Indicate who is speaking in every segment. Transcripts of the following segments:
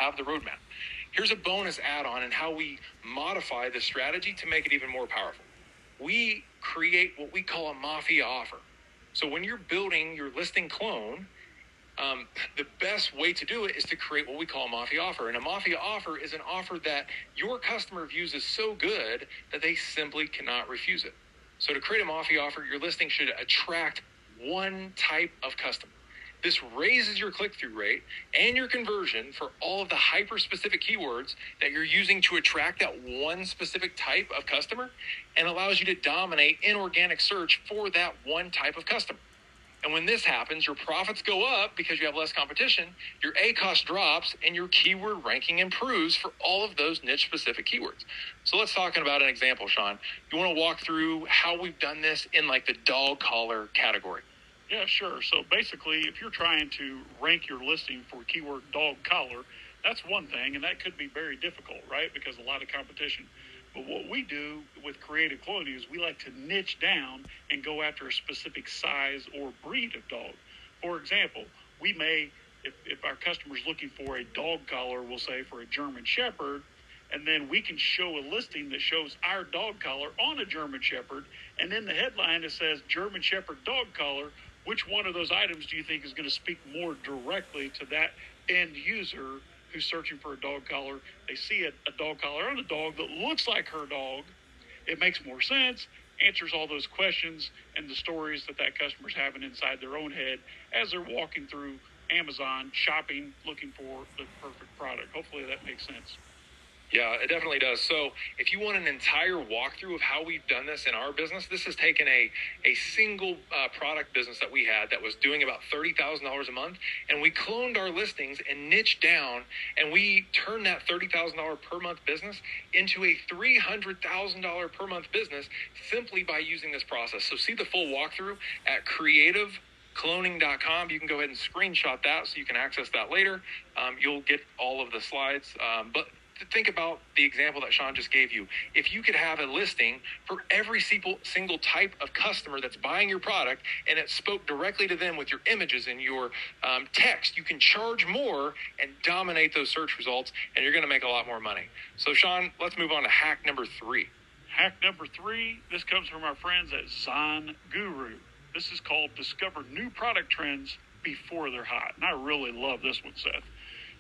Speaker 1: have the roadmap. Here's a bonus add-on and how we modify the strategy to make it even more powerful. We create what we call a mafia offer. So when you're building your listing clone, the best way to do it is to create what we call a mafia offer. And a mafia offer is an offer that your customer views as so good that they simply cannot refuse it. So to create a mafia offer, your listing should attract one type of customer. This raises your click-through rate and your conversion for all of the hyper-specific keywords that you're using to attract that one specific type of customer, and allows you to dominate in organic search for that one type of customer. And when this happens, your profits go up because you have less competition, your ACoS drops, and your keyword ranking improves for all of those niche-specific keywords. So let's talk about an example, Sean. You want to walk through how we've done this in like the dog collar category?
Speaker 2: Yeah, sure. So basically, if you're trying to rank your listing for keyword dog collar, that's one thing, and that could be very difficult, right? Because a lot of competition. But what we do with Creative Cloning is we like to niche down and go after a specific size or breed of dog. For example, we may, if our customer's looking for a dog collar, we'll say for a German Shepherd, and then we can show a listing that shows our dog collar on a German Shepherd, and in the headline it says German Shepherd dog collar. Which one of those items do you think is going to speak more directly to that end user who's searching for a dog collar? They see a dog collar on a dog that looks like her dog. It makes more sense, answers all those questions and the stories that customer's having inside their own head as they're walking through Amazon, shopping, looking for the perfect product. Hopefully that makes sense.
Speaker 1: Yeah, it definitely does. So if you want an entire walkthrough of how we've done this in our business, this has taken a single product business that we had that was doing about $30,000 a month. And we cloned our listings and niched down, and we turned that $30,000 per month business into a $300,000 per month business simply by using this process. So see the full walkthrough at creativecloning.com. You can go ahead and screenshot that so you can access that later. You'll get all of the slides. But think about the example that Sean just gave you. If you could have a listing for every single type of customer that's buying your product, and it spoke directly to them with your images and your text, you can charge more and dominate those search results, and you're going to make a lot more money. So Sean, let's move on to hack number 3.
Speaker 2: Hack number 3, this comes from our friends at Zon Guru. This is called Discover New Product Trends Before They're Hot. And I really love this one, Seth.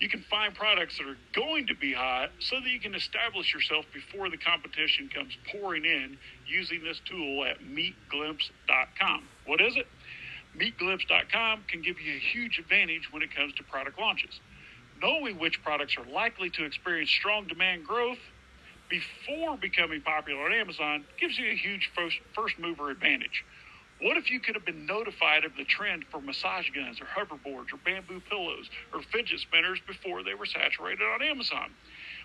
Speaker 2: You can find products that are going to be hot so that you can establish yourself before the competition comes pouring in using this tool at meetglimpse.com. What is it? Meetglimpse.com can give you a huge advantage when it comes to product launches. Knowing which products are likely to experience strong demand growth before becoming popular on Amazon gives you a huge first mover advantage. What if you could have been notified of the trend for massage guns or hoverboards or bamboo pillows or fidget spinners before they were saturated on Amazon?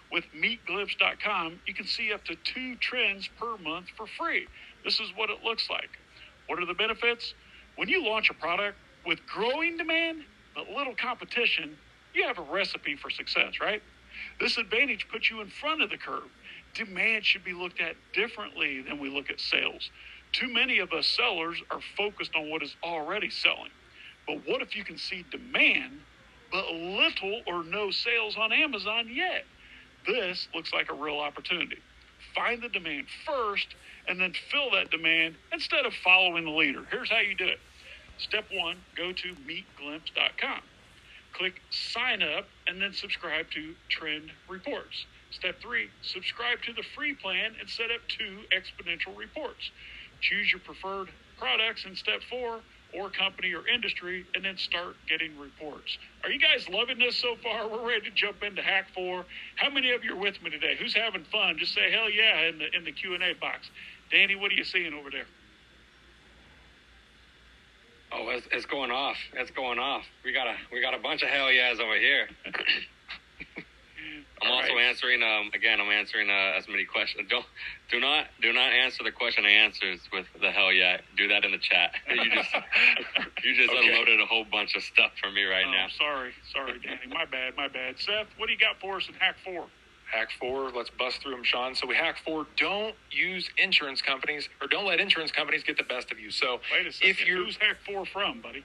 Speaker 2: With meetglimpse.com, you can see up to 2 trends per month for free. This is what it looks like. What are the benefits? When you launch a product with growing demand but little competition, you have a recipe for success, right? This advantage puts you in front of the curve. Demand should be looked at differently than we look at sales. Too many of us sellers are focused on what is already selling. But what if you can see demand, but little or no sales on Amazon yet? This looks like a real opportunity. Find the demand first and then fill that demand instead of following the leader. Here's how you do it. Step 1, go to meetglimpse.com. Click sign up and then subscribe to Trend Reports. Step 3, subscribe to the free plan and set up 2 exponential reports. Choose your preferred products in step 4 or company or industry, and then start getting reports. Are you guys loving this so far? We're ready to jump into hack 4. How many of you are with me today? Who's having fun? Just say hell yeah in the Q&A box. Danny, what are you seeing over there?
Speaker 3: Oh, it's going off. It's going off. We got a bunch of hell yeahs over here. I'm also answering. Again, I'm answering as many questions. Do not answer the question I answers with the hell yeah. Do that in the chat. You just okay. Unloaded a whole bunch of stuff for me right now.
Speaker 2: Sorry, Danny. My bad. Seth, what do you got for us in hack 4?
Speaker 1: Hack 4, let's bust through them, Sean. So we hack 4, don't use insurance companies, or don't let insurance companies get the best of you. So
Speaker 2: wait a second, who's hack 4 from, buddy?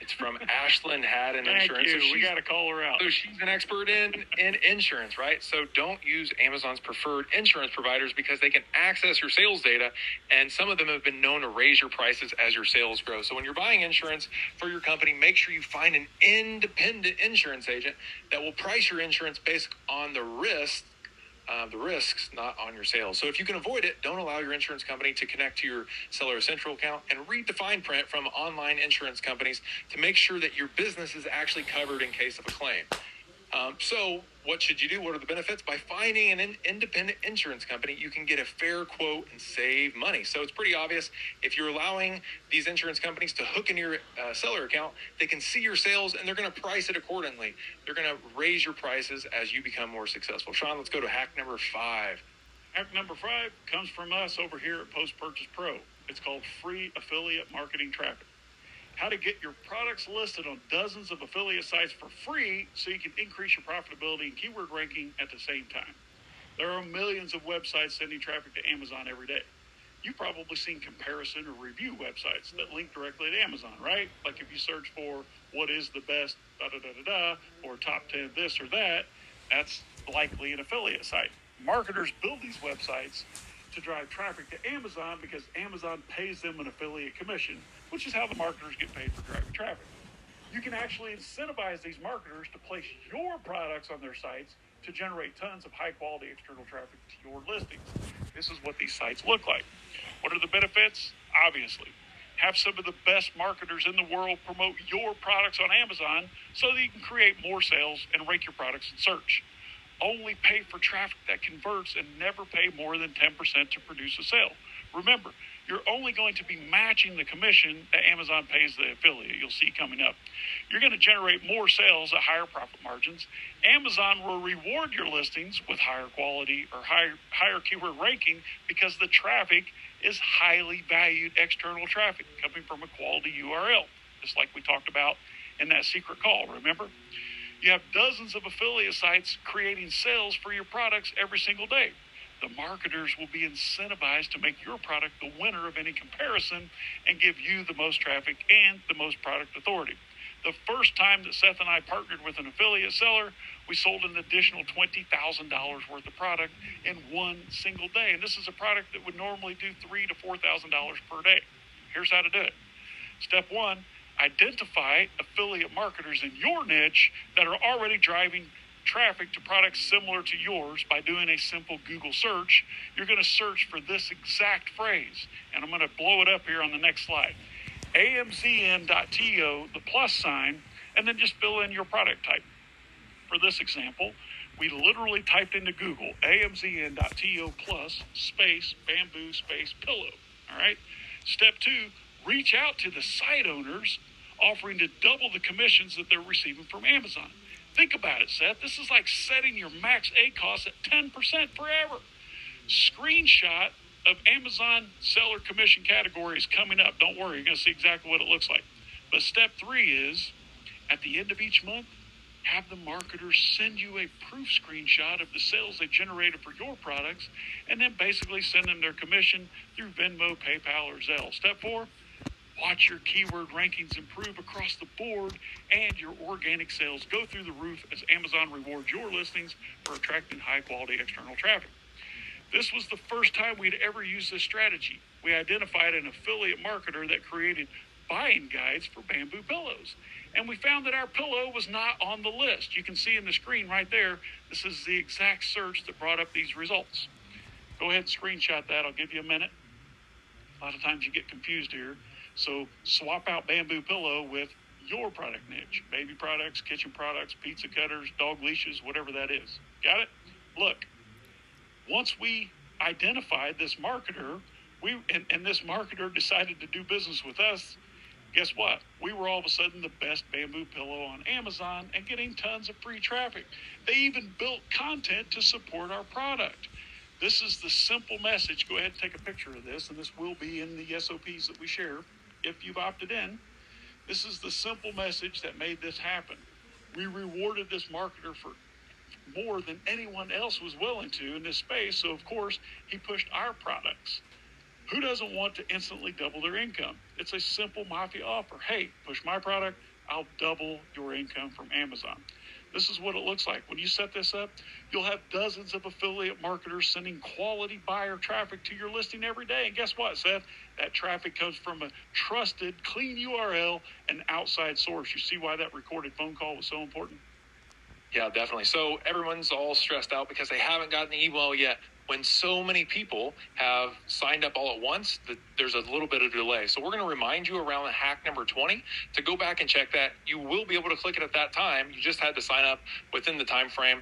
Speaker 1: It's from Ashland Haddon
Speaker 2: Thank
Speaker 1: Insurance.
Speaker 2: you.
Speaker 1: So
Speaker 2: We got to call her out.
Speaker 1: So she's an expert in insurance, right? So don't use Amazon's preferred insurance providers because they can access your sales data, and some of them have been known to raise your prices as your sales grow. So when you're buying insurance for your company, make sure you find an independent insurance agent that will price your insurance based on the risks, not on your sales. So if you can avoid it, don't allow your insurance company to connect to your Seller Central account, and read the fine print from online insurance companies to make sure that your business is actually covered in case of a claim. So what should you do? What are the benefits? By finding an independent insurance company, you can get a fair quote and save money. So it's pretty obvious. If you're allowing these insurance companies to hook into your seller account, they can see your sales and they're going to price it accordingly. They're going to raise your prices as you become more successful. Sean, let's go to hack number 5.
Speaker 2: Hack number 5 comes from us over here at Post Purchase Pro. It's called free affiliate marketing traffic. How to get your products listed on dozens of affiliate sites for free so you can increase your profitability and keyword ranking at the same time. There are millions of websites sending traffic to Amazon every day. You've probably seen comparison or review websites that link directly to Amazon, right? Like if you search for what is the best or top 10 this or that, that's likely an affiliate site. Marketers build these websites to drive traffic to Amazon because Amazon pays them an affiliate commission, which is how the marketers get paid for driving traffic. You can actually incentivize these marketers to place your products on their sites to generate tons of high quality external traffic to your listings. This is what these sites look like. What are the benefits? Obviously, have some of the best marketers in the world promote your products on Amazon so that you can create more sales and rank your products in search. Only pay for traffic that converts and never pay more than 10% to produce a sale. Remember, you're only going to be matching the commission that Amazon pays the affiliate. You'll see coming up. You're going to generate more sales at higher profit margins. Amazon will reward your listings with higher quality or higher keyword ranking because the traffic is highly valued external traffic coming from a quality URL, just like we talked about in that secret call, remember? You have dozens of affiliate sites creating sales for your products every single day. The marketers will be incentivized to make your product the winner of any comparison and give you the most traffic and the most product authority. The first time that Seth and I partnered with an affiliate seller, we sold an additional $20,000 worth of product in one single day. And this is a product that would normally do $3,000 to $4,000 per day. Here's how to do it. Step 1, identify affiliate marketers in your niche that are already driving traffic to products similar to yours by doing a simple Google search. You're going to search for this exact phrase, and I'm going to blow it up here on the next slide. amzn.to, the plus sign, and then just fill in your product type. For this example, we literally typed into Google amzn.to plus space bamboo space pillow. All right. Step 2, reach out to the site owners offering to double the commissions that they're receiving from Amazon. Think about it, Seth. This is like setting your max ACOS at 10% forever. Screenshot of Amazon seller commission categories coming up. Don't worry, you're going to see exactly what it looks like. But step 3 is, at the end of each month, have the marketers send you a proof screenshot of the sales they generated for your products, and then basically send them their commission through Venmo, PayPal, or Zelle. Step 4, watch your keyword rankings improve across the board and your organic sales go through the roof as Amazon rewards your listings for attracting high-quality external traffic. This was the first time we'd ever used this strategy. We identified an affiliate marketer that created buying guides for bamboo pillows. And we found that our pillow was not on the list. You can see in the screen right there, this is the exact search that brought up these results. Go ahead and screenshot that. I'll give you a minute. A lot of times you get confused here. So swap out bamboo pillow with your product niche. Baby products, kitchen products, pizza cutters, dog leashes, whatever that is. Got it? Look, once we identified this marketer, and this marketer decided to do business with us, guess what? We were all of a sudden the best bamboo pillow on Amazon and getting tons of free traffic. They even built content to support our product. This is the simple message. Go ahead and take a picture of this, and this will be in the SOPs that we share if you've opted in. This is the simple message that made this happen. We rewarded this marketer for more than anyone else was willing to in this space, so of course he pushed our products. Who doesn't want to instantly double their income? It's a simple Mafia offer. Hey, push my product, I'll double your income from Amazon. This is what it looks like. When you set this up, you'll have dozens of affiliate marketers sending quality buyer traffic to your listing every day. And guess what, Seth? That traffic comes from a trusted, clean URL, an outside source. You see why that recorded phone call was so important?
Speaker 1: Yeah, definitely. So everyone's all stressed out because they haven't gotten the email yet. When so many people have signed up all at once, there's a little bit of delay. So we're going to remind you around the hack number 20 to go back and check that. You will be able to click it at that time. You just had to sign up within the time frame.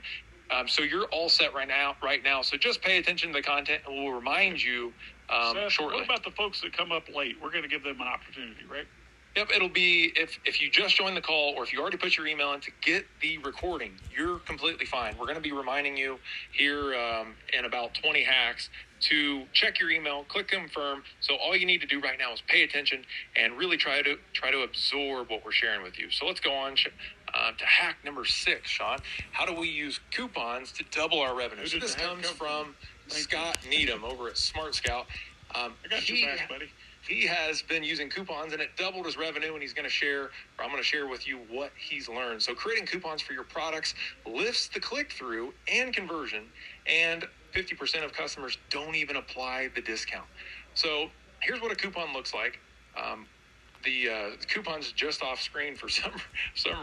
Speaker 1: So you're all set right now. So just pay attention to the content, and we'll remind you
Speaker 2: Seth,
Speaker 1: shortly.
Speaker 2: What about the folks that come up late? We're going to give them an opportunity, right?
Speaker 1: Yep, it'll be if you just joined the call or if you already put your email in to get the recording, you're completely fine. We're going to be reminding you here in about 20 hacks to check your email, click confirm. So all you need to do right now is pay attention and really try to absorb what we're sharing with you. So let's go on to hack number 6, Sean. How do we use coupons to double our revenue? So this comes from Scott Needham over at Smart Scout.
Speaker 2: I got your back, buddy.
Speaker 1: He has been using coupons and it doubled his revenue, and I'm going to share with you what he's learned. So creating coupons for your products lifts the click-through and conversion, and 50% of customers don't even apply the discount. So here's what a coupon looks like. The coupon's just off screen for some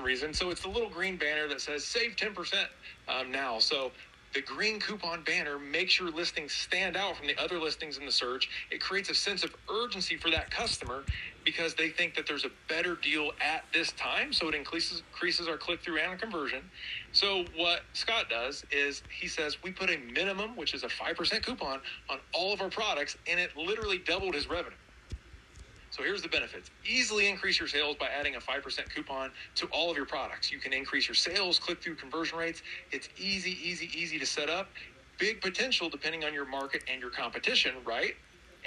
Speaker 1: reason. So it's the little green banner that says save 10% now. So the green coupon banner makes your listing stand out from the other listings in the search. It creates a sense of urgency for that customer because they think that there's a better deal at this time. So it increases our click-through and conversion. So what Scott does is he says we put a minimum, which is a 5% coupon, on all of our products, and it literally doubled his revenue. So here's the benefits. Easily increase your sales by adding a 5% coupon to all of your products. You can increase your sales, click-through conversion rates. It's easy to set up. Big potential depending on your market and your competition, right?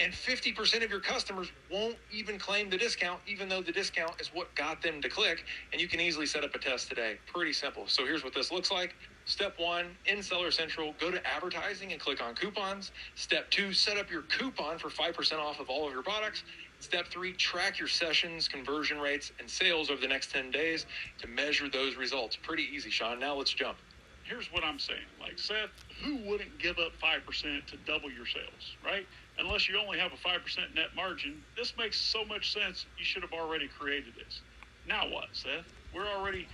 Speaker 1: And 50% of your customers won't even claim the discount, even though the discount is what got them to click. And you can easily set up a test today. Pretty simple. So here's what this looks like. Step 1, in Seller Central, go to advertising and click on coupons. Step 2, set up your coupon for 5% off of all of your products. Step 3, track your sessions, conversion rates, and sales over the next 10 days to measure those results. Pretty easy, Sean. Now let's jump.
Speaker 2: Here's what I'm saying. Like, Seth, who wouldn't give up 5% to double your sales, right? Unless you only have a 5% net margin. This makes so much sense, you should have already created this. Now what, Seth? We're already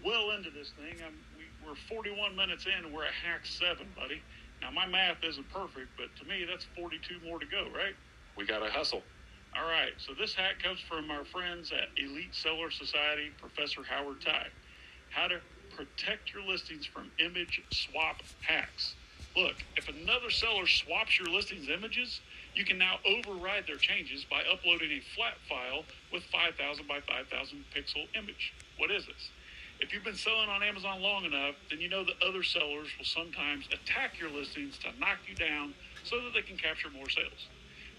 Speaker 2: well into this thing. We're 41 minutes in, and we're at hack 7, buddy. Now, my math isn't perfect, but to me, that's 42 more to go, right?
Speaker 1: We got to hustle.
Speaker 2: All right, so this hack comes from our friends at Elite Seller Society, Professor Howard Tide. How to protect your listings from image swap hacks. Look, if another seller swaps your listing's images, you can now override their changes by uploading a flat file with 5,000 by 5,000 pixel image. What is this? If you've been selling on Amazon long enough, then you know that other sellers will sometimes attack your listings to knock you down so that they can capture more sales.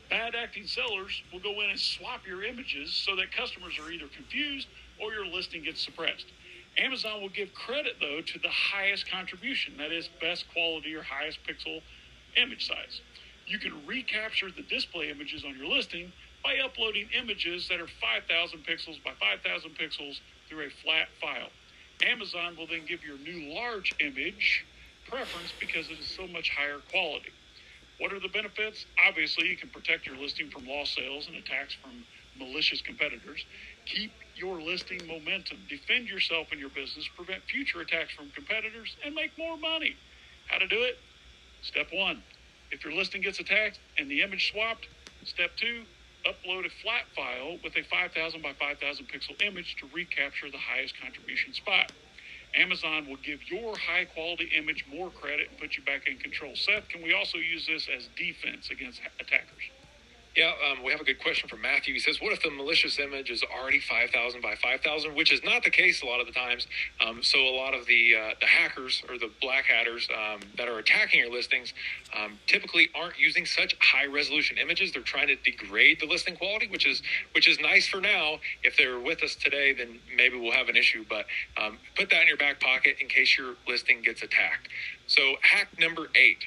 Speaker 2: Bad acting sellers will go in and swap your images so that customers are either confused or your listing gets suppressed. Amazon will give credit, though, to the highest contribution, that is, best quality or highest pixel image size. You can recapture the display images on your listing by uploading images that are 5,000 pixels by 5,000 pixels through a flat file. Amazon will then give your new large image preference because it is so much higher quality. What are the benefits? Obviously, you can protect your listing from lost sales and attacks from malicious competitors. Keep your listing momentum. Defend yourself and your business. Prevent future attacks from competitors and make more money. How to do it? Step 1, if your listing gets attacked and the image swapped. Step 2, upload a flat file with a 5,000 by 5,000 pixel image to recapture the highest contribution spot. Amazon will give your high quality image more credit and put you back in control. Seth, can we also use this as defense against attackers?
Speaker 1: Yeah, we have a good question from Matthew. He says, what if the malicious image is already 5,000 by 5,000, which is not the case a lot of the times. So a lot of the hackers or the black hatters that are attacking your listings typically aren't using such high resolution images. They're trying to degrade the listing quality, which is nice for now. If they're with us today, then maybe we'll have an issue. But put that in your back pocket in case your listing gets attacked. So hack number 8.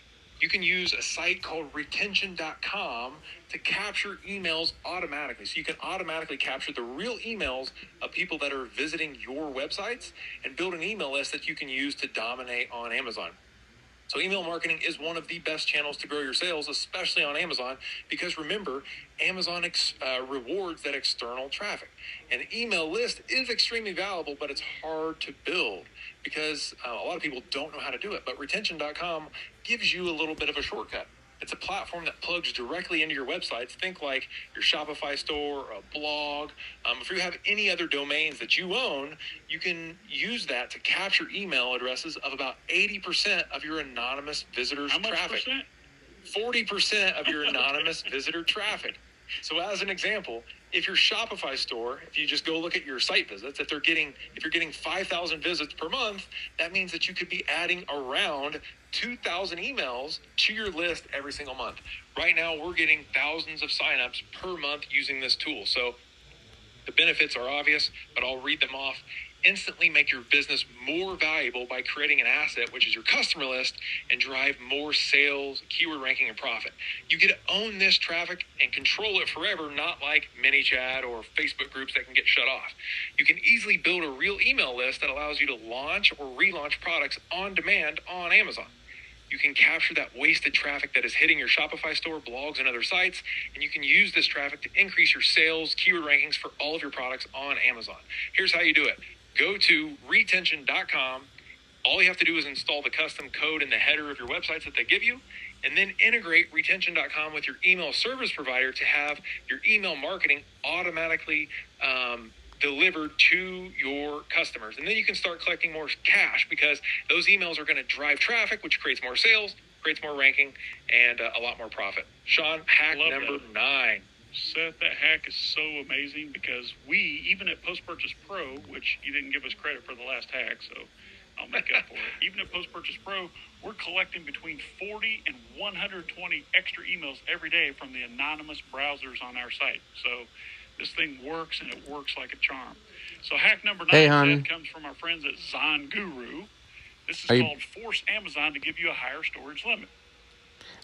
Speaker 1: You can use a site called retention.com to capture emails automatically. So you can automatically capture the real emails of people that are visiting your websites and build an email list that you can use to dominate on Amazon. So email marketing is one of the best channels to grow your sales, especially on Amazon, because remember, Amazon rewards that external traffic. An email list is extremely valuable, but it's hard to build because a lot of people don't know how to do it. But retention.com gives you a little bit of a shortcut. It's a platform that plugs directly into your websites. Think like your Shopify store, or a blog. If you have any other domains that you own, you can use that to capture email addresses of about 80% of your anonymous visitors'
Speaker 2: How much
Speaker 1: traffic.
Speaker 2: percent?
Speaker 1: 40% of your anonymous visitor traffic. So as an example, if your Shopify store, if you just go look at your site visits, if you're getting 5,000 visits per month, that means that you could be adding around 2,000 emails to your list every single month. Right now, we're getting thousands of signups per month using this tool. So the benefits are obvious, but I'll read them off. Instantly make your business more valuable by creating an asset, which is your customer list, and drive more sales, keyword ranking, and profit. You get to own this traffic and control it forever, not like ManyChat or Facebook groups that can get shut off. You can easily build a real email list that allows you to launch or relaunch products on demand on Amazon. You can capture that wasted traffic that is hitting your Shopify store, blogs, and other sites, and you can use this traffic to increase your sales, keyword rankings for all of your products on Amazon. Here's how you do it. Go to retention.com. All you have to do is install the custom code in the header of your websites that they give you, and then integrate retention.com with your email service provider to have your email marketing automatically delivered to your customers. And then you can start collecting more cash because those emails are going to drive traffic, which creates more sales, creates more ranking, and a lot more profit. Sean, hack number 9.
Speaker 2: Seth, that hack is so amazing because we, even at Post Purchase Pro, which you didn't give us credit for the last hack, so I'll make up for it. Even at Post Purchase Pro, we're collecting between 40 and 120 extra emails every day from the anonymous browsers on our site. So this thing works, and it works like a charm. So hack number 9 Seth, comes from our friends at Zon Guru. This is called Force Amazon to give you a higher storage limit.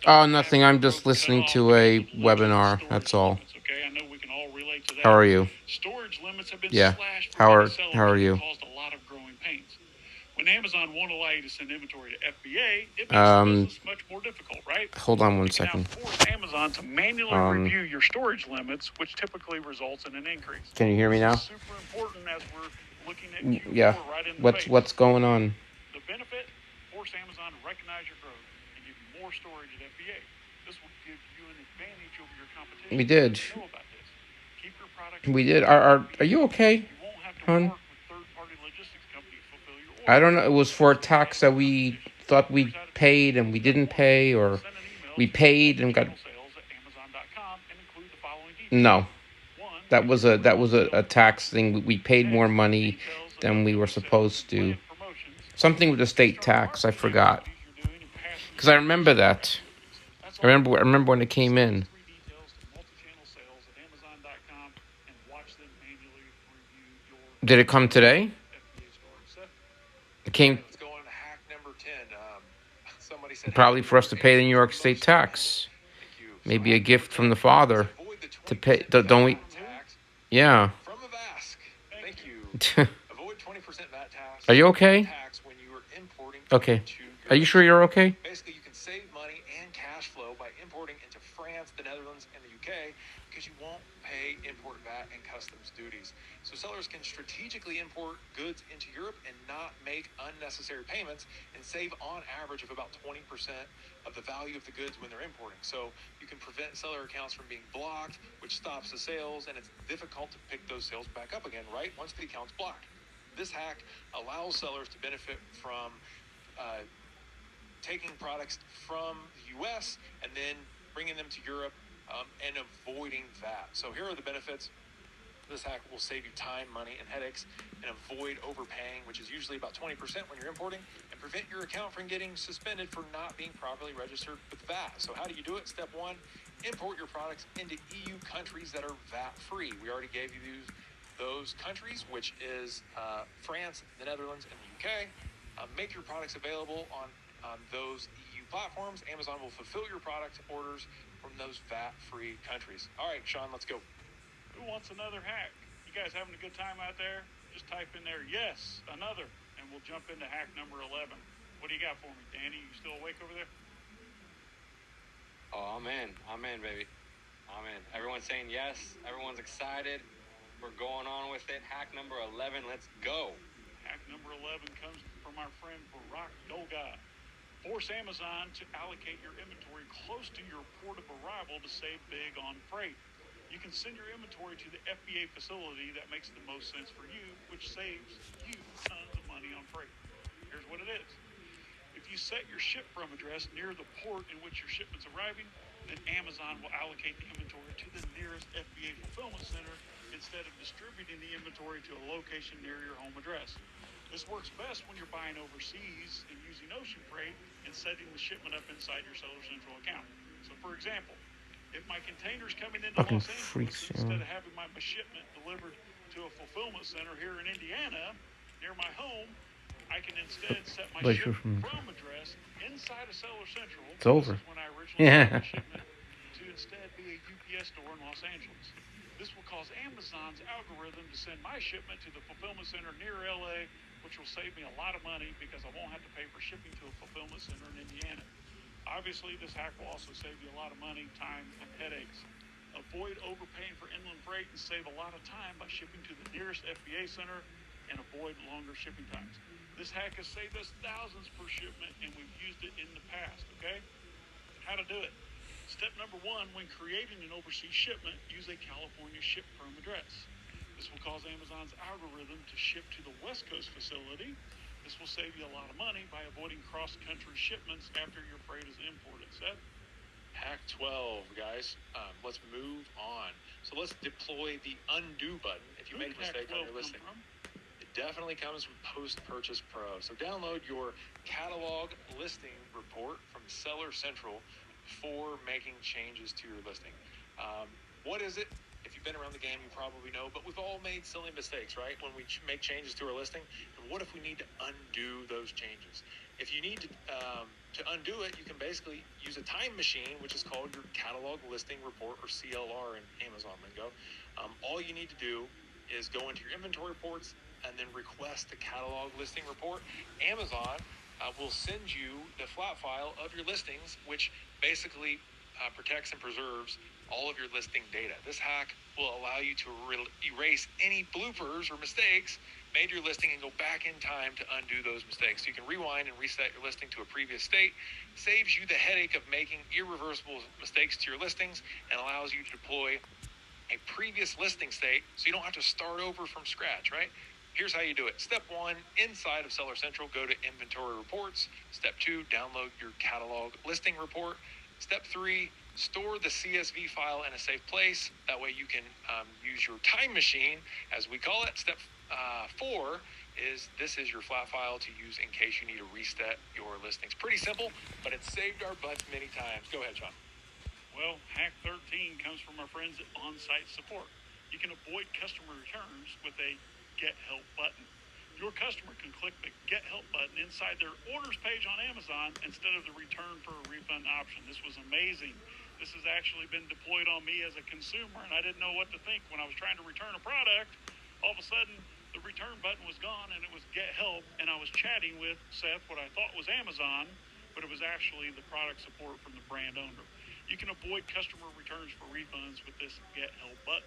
Speaker 4: Oh, nothing. I'm just listening to a webinar. That's all.
Speaker 2: Okay, I know we can all relate to that.
Speaker 4: How are you?
Speaker 2: Storage limits have been
Speaker 4: Yeah.
Speaker 2: slashed for
Speaker 4: How
Speaker 2: many
Speaker 4: are
Speaker 2: sellers
Speaker 4: you?
Speaker 2: and caused a lot of growing pains. When Amazon won't allow you to send inventory to FBA, it makes business much more difficult, right?
Speaker 4: Hold on one
Speaker 2: You can now
Speaker 4: second.
Speaker 2: force Amazon to manually review your storage limits, which typically results in an increase.
Speaker 4: Can you hear me now?
Speaker 2: This is super important as we're looking at Q4
Speaker 4: Yeah.
Speaker 2: right in the face.
Speaker 4: What's going on?
Speaker 2: The benefit: force Amazon to recognize your growth and give you more storage at FBA. This will give you an advantage over your competition.
Speaker 4: We did.
Speaker 2: You know about this. Keep your product.
Speaker 4: We did. Are you okay,
Speaker 2: You won't have to
Speaker 4: hon?
Speaker 2: work with third-party logistics companies to fulfill your order.
Speaker 4: I don't know. It was for a tax that we thought we paid and we didn't pay, or
Speaker 2: Send an email
Speaker 4: we
Speaker 2: to
Speaker 4: paid and got.
Speaker 2: sales@amazon.com and include the following details.
Speaker 4: No,
Speaker 2: One,
Speaker 4: that was a tax thing. We paid more money than we were supposed to. Something with the state tax. I forgot. Because I remember that. I remember when it came in. Did it come today? It came
Speaker 1: Let's go on to hack number 10. Somebody said
Speaker 4: probably for us to pay the New York State tax. Maybe a gift from the Father to pay. Don't we? Yeah.
Speaker 1: From Avask. Thank you. Avoid 20% VAT tax.
Speaker 4: Are you okay?
Speaker 1: Tax when you are importing
Speaker 4: Okay.
Speaker 1: into
Speaker 4: Are you sure you're okay?
Speaker 1: Basically, you can save money and cash flow by importing into France, the Netherlands, and the UK because you won't pay import VAT and customs duties. So sellers can strategically import goods into Europe and not make unnecessary payments and save on average of about 20% of the value of the goods when they're importing. So you can prevent seller accounts from being blocked, which stops the sales, and it's difficult to pick those sales back up again, right? Once the account's blocked. This hack allows sellers to benefit from taking products from the U.S. and then bringing them to Europe and avoiding VAT. So here are the benefits. This hack will save you time, money, and headaches and avoid overpaying, which is usually about 20% when you're importing, and prevent your account from getting suspended for not being properly registered with VAT. So how do you do it? Step 1, import your products into EU countries that are VAT-free. We already gave you those countries, which is France, the Netherlands, and the UK. Make your products available on on those EU platforms. Amazon will fulfill your product orders from those VAT-free countries. All right, Sean, let's go.
Speaker 2: Who wants another hack? You guys having a good time out there? Just type in there, yes, another, and we'll jump into hack number 11. What do you got for me, Danny? You still awake over there?
Speaker 3: Oh, I'm in, baby. I'm in. Everyone's saying yes. Everyone's excited. We're going on with it. Hack number 11. Let's go.
Speaker 2: Hack number 11 comes from our friend Barack Dolga. Force Amazon to allocate your inventory close to your port of arrival to save big on freight. You can send your inventory to the FBA facility that makes the most sense for you, which saves you tons of money on freight. Here's what it is. If you set your ship from address near the port in which your shipment's arriving, then Amazon will allocate the inventory to the nearest FBA fulfillment center instead of distributing the inventory to a location near your home address. This works best when you're buying overseas and using ocean freight and setting the shipment up inside your Seller Central account. So, for example, if my container's coming into
Speaker 4: Fucking
Speaker 2: Los Angeles,
Speaker 4: freaks,
Speaker 2: instead of having my shipment delivered to a fulfillment center here in Indiana, near my home, I can instead set my ship from address inside of Seller Central.
Speaker 4: It's over.
Speaker 2: This is when I originally set my shipment to instead be a UPS store in Los Angeles. This will cause Amazon's algorithm to send my shipment to the fulfillment center near LA, which will save me a lot of money because I won't have to pay for shipping to a fulfillment center in Indiana. Obviously, this hack will also save you a lot of money, time, and headaches. Avoid overpaying for inland freight and save a lot of time by shipping to the nearest FBA center and avoid longer shipping times. This hack has saved us thousands per shipment, and we've used it in the past, okay? How to do it. Step number 1, when creating an overseas shipment, use a California ship from address. This will cause Amazon's algorithm to ship to the West Coast facility. This will save you a lot of money by avoiding cross-country shipments after your freight is imported. Seth?
Speaker 1: Hack 12, guys. Let's move on. So let's deploy the undo button if you make a mistake on your listing. It definitely comes from Post Purchase Pro. So download your catalog listing report from Seller Central for making changes to your listing. What is it? If you've been around the game, you probably know, but we've all made silly mistakes, right? When we make changes to our listing, and what if we need to undo those changes? If you need to undo it, you can basically use a time machine, which is called your catalog listing report, or CLR in Amazon lingo. All you need to do is go into your inventory reports and then request the catalog listing report. Amazon will send you the flat file of your listings, which basically protects and preserves all of your listing data. This hack will allow you to erase any bloopers or mistakes made your listing and go back in time to undo those mistakes. So you can rewind and reset your listing to a previous state. Saves you the headache of making irreversible mistakes to your listings and allows you to deploy a previous listing state so you don't have to start over from scratch, right? Here's how you do it. Step 1, inside of Seller Central, go to Inventory Reports. Step 2, download your catalog listing report. Step 3, store the CSV file in a safe place. That way you can use your time machine, as we call it. Step 4 is this is your flat file to use in case you need to reset your listings. Pretty simple, but it's saved our butts many times. Go ahead, Sean.
Speaker 2: Well, hack 13 comes from our friends at On-Site Support. You can avoid customer returns with a Get Help button. Your customer can click the Get Help button inside their orders page on Amazon instead of the return for a refund option. This was amazing. This has actually been deployed on me as a consumer, and I didn't know what to think when I was trying to return a product. All of a sudden, the return button was gone, and it was Get Help, and I was chatting with Seth, what I thought was Amazon, but it was actually the product support from the brand owner. You can avoid customer returns for refunds with this Get Help button.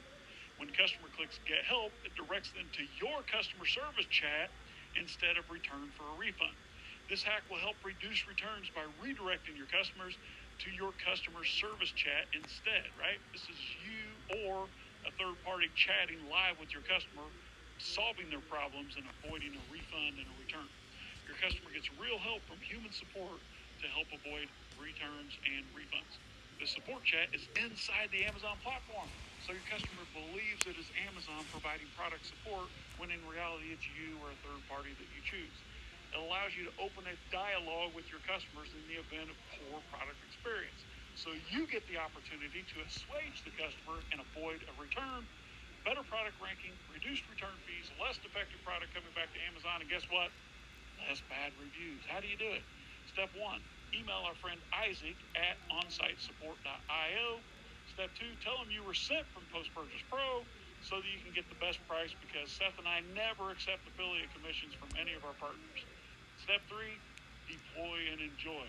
Speaker 2: When the customer clicks Get Help, it directs them to your customer service chat instead of return for a refund. This hack will help reduce returns by redirecting your customers to your customer service chat instead, right? This is you or a third party chatting live with your customer, solving their problems and avoiding a refund and a return. Your customer gets real help from human support to help avoid returns and refunds. The support chat is inside the Amazon platform, so your customer believes it is Amazon providing product support when in reality it's you or a third party that you choose. It allows you to open a dialogue with your customers in the event of poor product experience. So you get the opportunity to assuage the customer and avoid a return, better product ranking, reduced return fees, less defective product coming back to Amazon, and guess what? Less bad reviews. How do you do it? Step 1, email our friend Isaac at onsitesupport.io. Step 2, tell him you were sent from Post Purchase Pro so that you can get the best price, because Seth and I never accept affiliate commissions from any of our partners. Step 3, deploy and enjoy.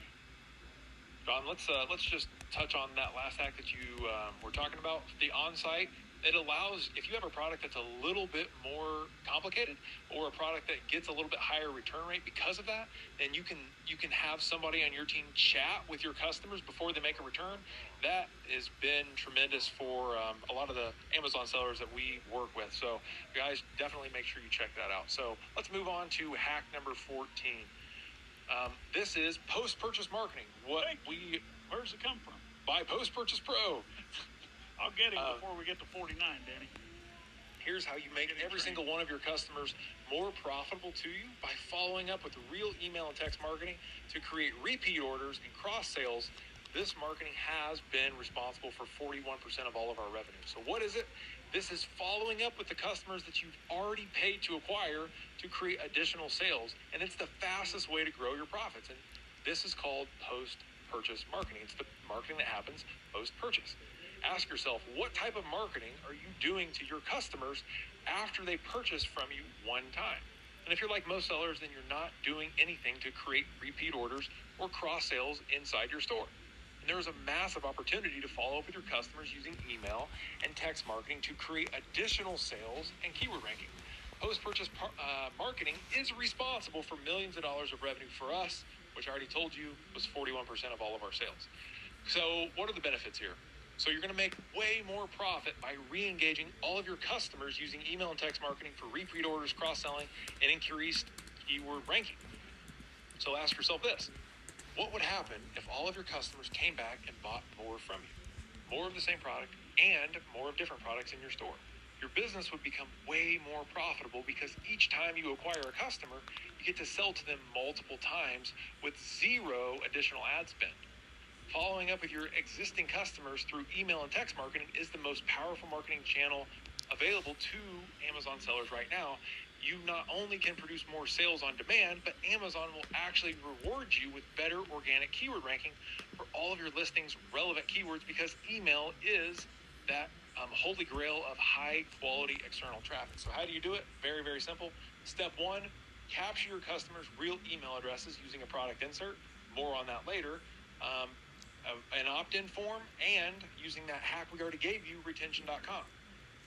Speaker 1: John, let's just touch on that last hack that you were talking about, the on-site. It allows, if you have a product that's a little bit more complicated, or a product that gets a little bit higher return rate because of that, then you can have somebody on your team chat with your customers before they make a return. That has been tremendous for a lot of the Amazon sellers that we work with. So guys, definitely make sure you check that out. So let's move on to hack number 14. This is post-purchase marketing.
Speaker 2: Where's it come from?
Speaker 1: By Post Purchase Pro.
Speaker 2: I'll get him before we get to 49, Danny.
Speaker 1: Here's how you make every single one of your customers more profitable to you by following up with real email and text marketing to create repeat orders and cross sales. This marketing has been responsible for 41% of all of our revenue. So what is it? This is following up with the customers that you've already paid to acquire to create additional sales. And it's the fastest way to grow your profits. And this is called post-purchase marketing. It's the marketing that happens post-purchase. Ask yourself, what type of marketing are you doing to your customers after they purchase from you one time? And if you're like most sellers, then you're not doing anything to create repeat orders or cross sales inside your store. And there is a massive opportunity to follow up with your customers using email and text marketing to create additional sales and keyword ranking. Post-purchase marketing is responsible for millions of dollars of revenue for us, which I already told you was 41% of all of our sales. So what are the benefits here? So you're going to make way more profit by re-engaging all of your customers using email and text marketing for repeat orders, cross-selling, and increased keyword ranking. So ask yourself this: what would happen if all of your customers came back and bought more from you? More of the same product and more of different products in your store. Your business would become way more profitable because each time you acquire a customer, you get to sell to them multiple times with zero additional ad spend. Following up with your existing customers through email and text marketing is the most powerful marketing channel available to Amazon sellers right now. You not only can produce more sales on demand, but Amazon will actually reward you with better organic keyword ranking for all of your listings' relevant keywords, because email is that holy grail of high quality external traffic. So how do you do it? Very, very simple. Step 1, capture your customers' real email addresses using a product insert. More on that later. An opt-in form, and using that hack we already gave you, retention.com.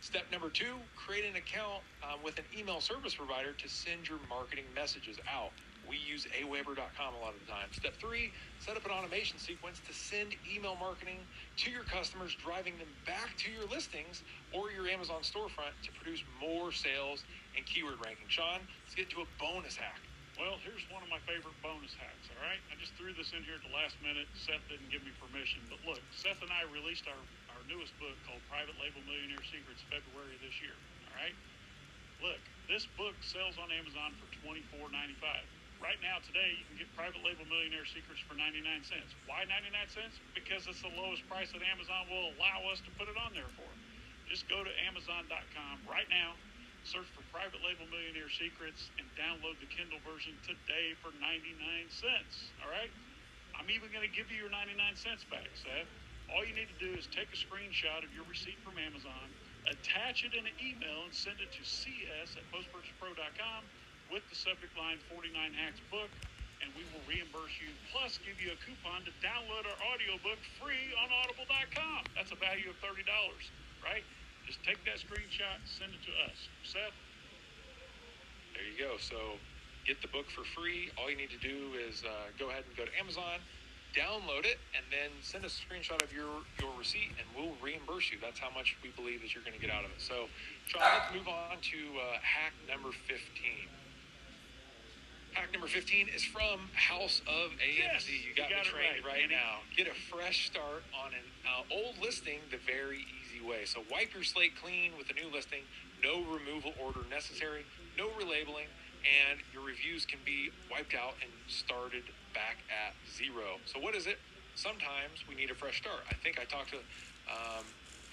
Speaker 1: Step number 2, create an account with an email service provider to send your marketing messages out. We use aweber.com a lot of the time. Step 3, set up an automation sequence to send email marketing to your customers, driving them back to your listings or your Amazon storefront to produce more sales and keyword ranking. Sean, let's get to a bonus hack.
Speaker 2: Well, here's one of my favorite bonus hacks, all right? I just threw this in here at the last minute. Seth didn't give me permission. But look, Seth and I released our newest book called Private Label Millionaire Secrets February this year, all right? Look, this book sells on Amazon for $24.95. Right now, today, you can get Private Label Millionaire Secrets for 99 cents. Why 99 cents? Because it's the lowest price that Amazon will allow us to put it on there for. Just go to Amazon.com right now, search for Private Label Millionaire Secrets, and download the Kindle version today for 99 cents. All right? I'm even going to give you your 99 cents back, Seth. All you need to do is take a screenshot of your receipt from Amazon, attach it in an email, and send it to cs@postpurchasepro.com with the subject line 49 Hacks Book, and we will reimburse you, plus give you a coupon to download our audiobook free on audible.com. That's a value of $30, right? Just take that screenshot and send it to us. Seth?
Speaker 1: There you go. So get the book for free. All you need to do is go ahead and go to Amazon, download it, and then send a screenshot of your receipt, and we'll reimburse you. That's how much we believe that you're going to get out of it. So, Sean, let's move on to hack number 15. Hack number 15 is from House of AMZ.
Speaker 2: Yes,
Speaker 1: you got me trained right now. Get a fresh start on an old listing the very easy way. So wipe your slate clean with a new listing. No removal order necessary. No relabeling. And your reviews can be wiped out and started back at zero. So what is it? Sometimes we need a fresh start. I think I talk to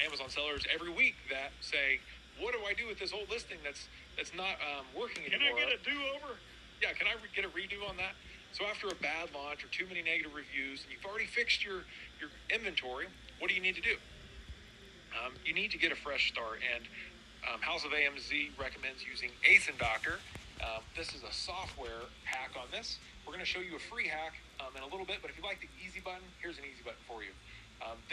Speaker 1: Amazon sellers every week that say, what do I do with this old listing that's not working anymore?
Speaker 2: Can I get a do-over?
Speaker 1: Yeah, can I get a redo on that? So after a bad launch or too many negative reviews, and you've already fixed your inventory, what do you need to do? You need to get a fresh start, and House of AMZ recommends using ASIN Doctor. This is a software hack on this. We're going to show you a free hack in a little bit, but if you like the easy button, here's an easy button for you.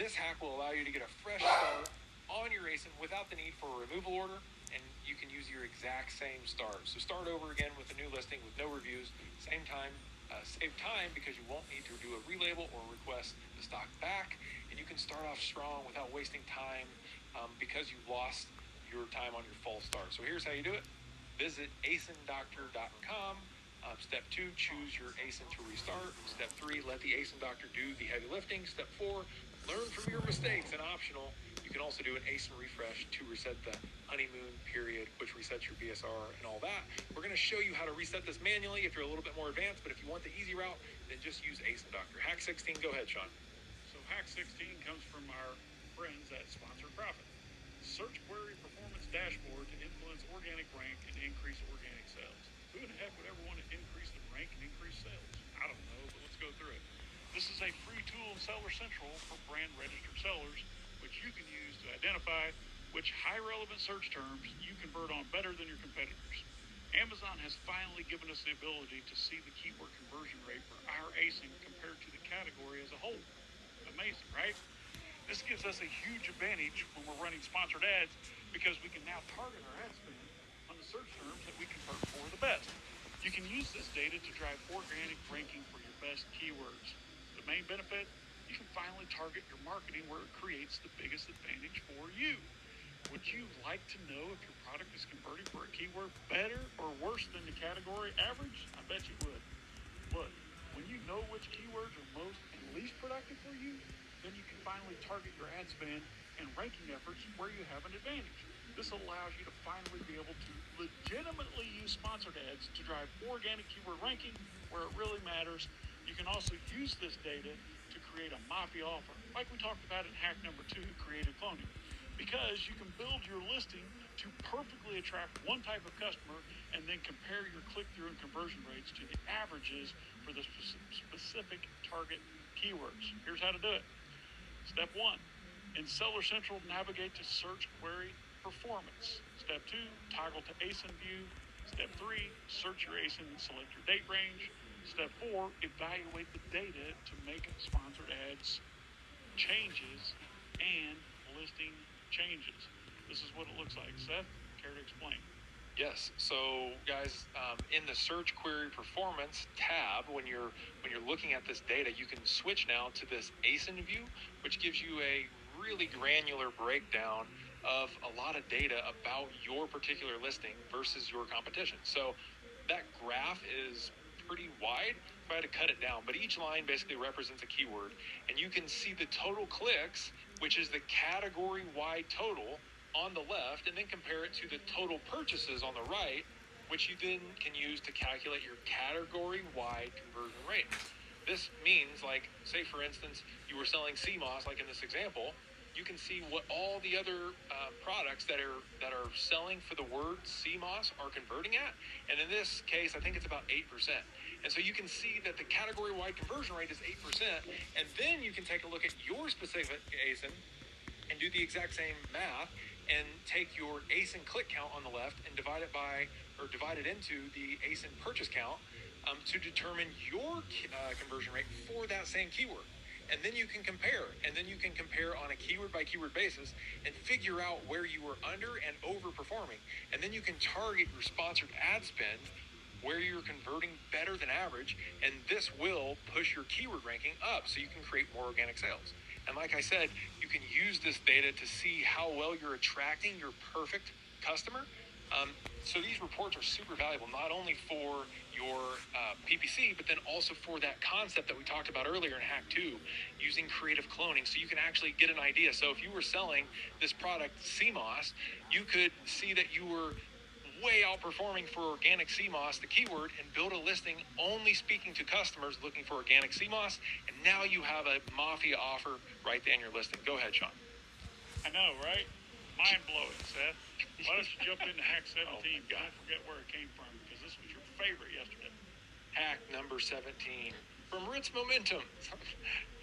Speaker 1: This hack will allow you to get a fresh start on your ASIN without the need for a removal order, and you can use your exact same start. So start over again with a new listing with no reviews, same time, save time because you won't need to do a relabel or request the stock back, and you can start off strong without wasting time because you lost your time on your false start. So here's how you do it. Visit asindoctor.com. Step 2, choose your ASIN to restart. Step 3, let the ASIN doctor do the heavy lifting. Step 4, learn from your mistakes. And optional, you can also do an ASIN refresh to reset the honeymoon period, which resets your BSR and all that. We're going to show you how to reset this manually if you're a little bit more advanced, but if you want the easy route, then just use ASIN Doctor. Hack 16, go ahead, Sean.
Speaker 2: So Hack 16 comes from our friends at Sponsored Profit. Search query performance dashboard to influence organic rank and increase organic sales. Who in the heck would ever want to increase the rank and increase sales? I don't know, but let's go through it. This is a free tool in Seller Central for brand registered sellers, which you can use to identify which high relevant search terms you convert on better than your competitors. Amazon has finally given us the ability to see the keyword conversion rate for our ASIN compared to the category as a whole. Amazing, right? This gives us a huge advantage when we're running sponsored ads because we can now target our ad spend on the search terms that we convert for the best. You can use this data to drive organic ranking for your best keywords. The main benefit, you can finally target your marketing where it creates the biggest advantage for you. Would you like to know if your product is converting for a keyword better or worse than the category average? I bet you would. Look, when you know which keywords are most and least productive for you, then you can finally target your ad spend and ranking efforts where you have an advantage. This allows you to finally be able to legitimately use sponsored ads to drive organic keyword ranking where it really matters. You can also use this data to create a Mafia offer, like we talked about in hack number 2, creative cloning, because you can build your listing to perfectly attract one type of customer and then compare your click-through and conversion rates to the averages for the specific target keywords. Here's how to do it. Step 1, in Seller Central, navigate to search query performance. Step 2, toggle to ASIN view. Step 3, search your ASIN and select your date range. Step 4, evaluate the data to make sponsored ads changes and listing changes. This is what it looks like. Seth, care to explain?
Speaker 1: Yes. So, guys, in the search query performance tab, when you're looking at this data, you can switch now to this ASIN view, which gives you a really granular breakdown of a lot of data about your particular listing versus your competition. So that graph is pretty wide. If I had to cut it down, but each line basically represents a keyword, and you can see the total clicks, which is the category-wide total on the left, and then compare it to the total purchases on the right, which you then can use to calculate your category-wide conversion rate. This means, like, say for instance, you were selling CMOS, like in this example, you can see what all the other products that are selling for the word CMOS are converting at, and in this case, I think it's about 8%. And so you can see that the category-wide conversion rate is 8%, and then you can take a look at your specific ASIN and do the exact same math and take your ASIN click count on the left and divide it into the ASIN purchase count to determine your conversion rate for that same keyword. And then you can compare, on a keyword by keyword basis and figure out where you were under and overperforming. And then you can target your sponsored ad spend where you're converting better than average, and this will push your keyword ranking up so you can create more organic sales. And like I said, you can use this data to see how well you're attracting your perfect customer. So these reports are super valuable, not only for your PPC, but then also for that concept that we talked about earlier in Hack 2, using creative cloning, so you can actually get an idea. So if you were selling this product, CMOS, you could see that you were way outperforming for organic CMOS, the keyword, and build a listing only speaking to customers looking for organic CMOS, and now you have a Mafia offer right there in your listing. Go ahead, Sean.
Speaker 2: I know, right? Mind-blowing, Seth. Why don't you jump into Hack 17?
Speaker 1: Oh,
Speaker 2: Don't forget where it came from, because this was your favorite yesterday.
Speaker 1: Hack number 17 from Ritz Momentum.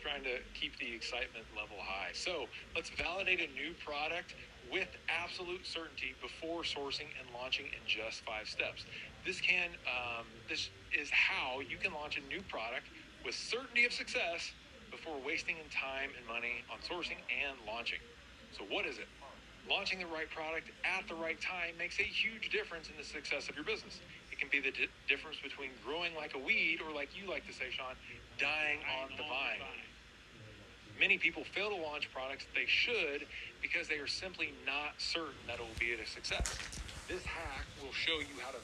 Speaker 1: Trying to keep the excitement level high. So let's validate a new product with absolute certainty before sourcing and launching in just 5 steps. This is how you can launch a new product with certainty of success before wasting time and money on sourcing and launching. So what is it? Launching the right product at the right time makes a huge difference in the success of your business. It can be the difference between growing like a weed, or like you like to say, Sean, dying on the vine. Many people fail to launch products they should because they are simply not certain that it will be a success. This hack will show you how to